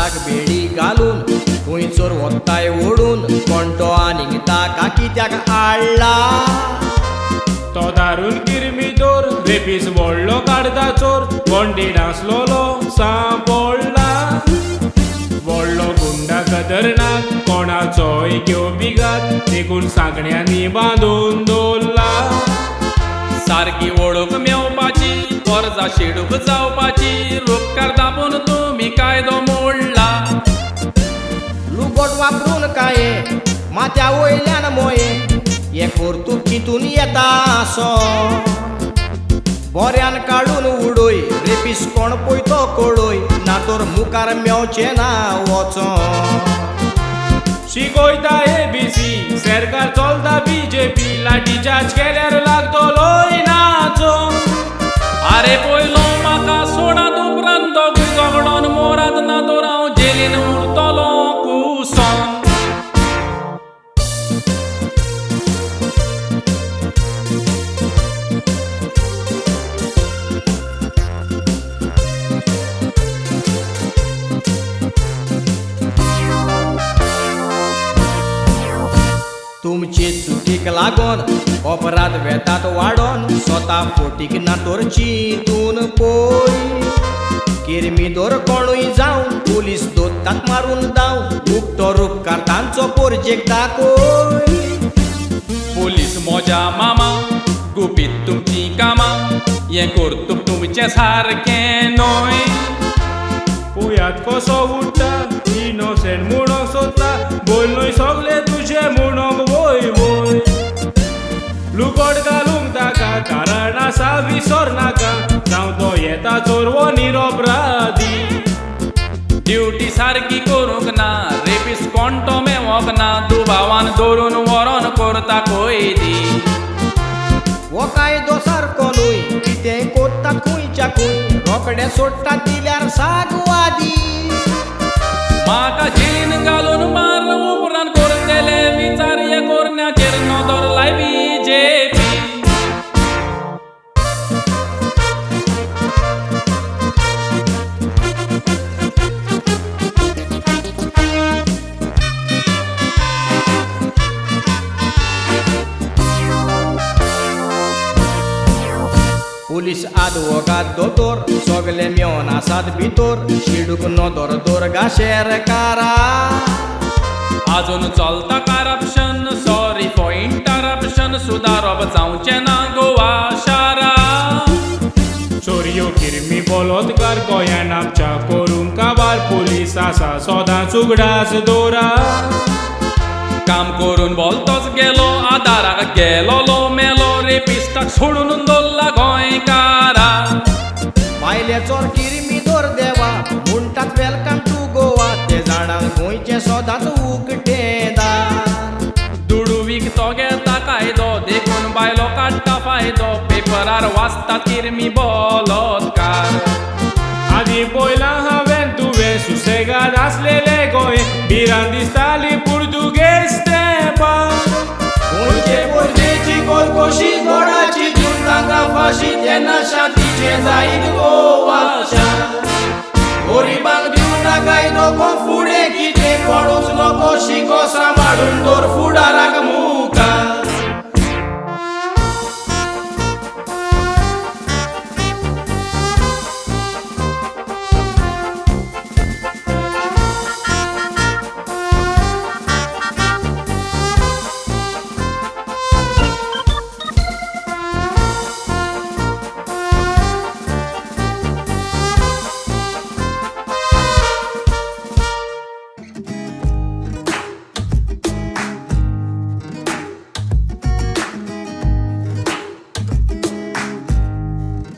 हाताक बेडी घालून खुंयसर वताय ओडून कोणतो आनीक ताका कित्याक आडला तो दारून किरमी दोर रेपीस व्हडलो काडता चोर वंडी नासलोलो सांपडला व्हडलो गुंडा खतरनाक कोणाचोय घेव बिगात देखून सांगण्यांनी बांदून दवरला सारकी वळख मेवपाची वर्जा शेडूक जावपाची रोपकार दाबून तुमी कायदो मोडला लुगोट वापरून काये माथ्या वयल्यान मोये हे कर्तूब चिंतून येता असो बऱ्यान काडून उडोय रेपीस कोण पळयतो कळोय ना तर मुखार मेवचें ना वचो शिकोयता ABC सरकार चलता BJP लाठीचार्ज केल्यार लागतलोय नाचो आरे पयलो म्हाका सोडात उपरांत दोगूय झगडोन मोरात ना तर हांव जेलीन उरतलो कुसोन तुमचे चुकीक लागोन अपराध वेतात वाडोन स्वता फोटीक ना तर चिंतून पळय किरमी दोर कोणूय जावं पुलीस दोत्ताक मारून दाव गुप्तो उपकार तांचो पोरजेक दाखय पुलीस मोजा मामा गुपीत तुमची कामां हें कर्तूब तुमचें सारकें न्हय पुयात कसो उठता इनोसेंट म्हणोंक सोदता बोलनोय सगळे तुजे म्हणोंक वोय वोय लुगोट घालूंक ताका कारण आसा विसर नाका जावं तो येता चोरवो निरपराधी ड्युटी सारकी करूंक ना रेपीस कोणतो मेवोक ना दुबावान धरून व्हरोन करता कैदी हो कायदो सारको न्हय कितेंय कोत्ता खंयच्या खंय रोखडे सोडटा दिल्यार सागवादी म्हाका जेलीन घालून मार उपरांत करतले विचार हे करण्याचेर नदर लाय BJP पुलीस आदवोगाद दोतोर सगळे मेवन आसात भितर शिडूक नदर दोरगा शेरकारा आजून चलता करप्शन सॉरी फॉर इंटरप्शन सुदारप जावचें ना गोवा शारा चोरयो किरमी बलात्कार गोंयान आमच्या करूंक काबार पुलीस आसा सदांच उगडास दोरा काम करून बोलतोच गेलो आदाराक गेलोलो मेलो रेपिस्टाक सोडून दवरला गोंयकारा भायले चोर किरमी दोर देवा म्हणटात वेलकम टू गोवा ते जाणांक गोंयचें सदांच उगटें दार दुडू विकतो घेता कायदो देखून बायलो काडटा फायदो पेपरार वाचतात किरमी बलात्कार आदी पयलां हांवें तुवें सुसेगाद आसलेले गोंय भिरांत दिसताली पुर्तुगेज तेंपां गोंयचे पोरजेची कोलकोशी गोडाची दिवन तांकां फाशी तेन्ना शांतीचे जायत गोवाशान गोरिबांक दिवं ना कायदो कोण फुडें कितें पडूच नको शिको सांबाळून दवर फुडाराक मुखार